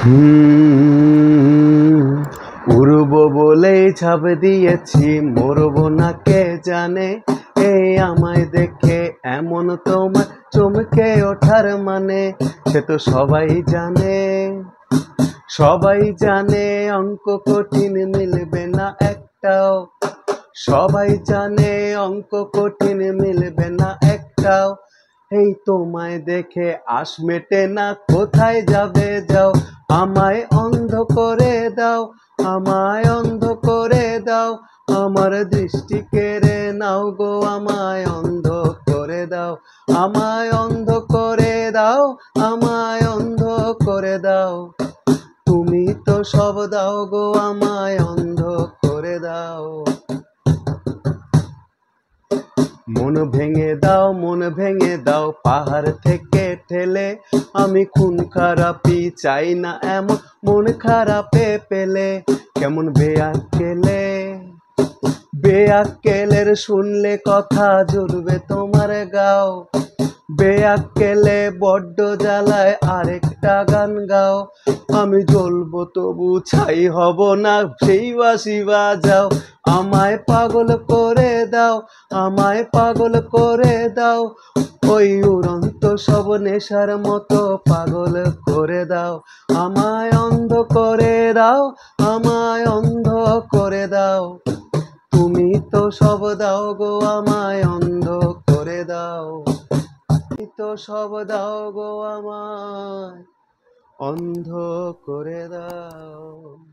হুম, উড়বো বলেই ছাপ দিয়েছি, মরবো না কে জানে। এই আমায় দেখে এমন তোমার চমকে ওঠার মানে, সে তো সবাই জানে। সবাই জানে অঙ্ক কঠিন মিলবে না একটাও। সবাই জানে অঙ্ক কঠিন মিলবে না একটাও। এই তোমায় দেখে আশ মেটে না, কোথায় যাবে যাও। আমায় অন্ধ করে দাও, আমায় অন্ধ করে দাও। আমার দৃষ্টি কেড়ে নাও গো, আমায় অন্ধ করে দাও। আমায় অন্ধ করে দাও, আমায় অন্ধ করে দাও। তুমি তো সব দাও গো, আমায় অন্ধ করে দাও। মন ভেঙে দাও, মন ভেঙে দাও পাহাড় থেকে ঠেলে। আমি খুন খারাপি চাই না এমন মন খারাপে পেলে। কেমন বেয়াক্কেলে, বেয়াক্কেলের শুনলে কথা জুড়বে তোমার গাও। বেয়াক্কেলে বড্ড জ্বালায়, আরেকটা গান গাও। আমি জ্বলবো তবু ছাই হব না, সেই বাঁশি বাজাও। আমায় পাগল করে দাও, আমায় পাগল করে দাও। ওই উড়ন্ত সব নেশার মতো পাগল করে দাও। আমায় অন্ধ করে দাও, আমায় অন্ধ করে দাও। তুমি তো সব দাও গো, আমায় অন্ধ করে দাও। তুমি তো সব দাও গো, আমায় অন্ধ করে দাও।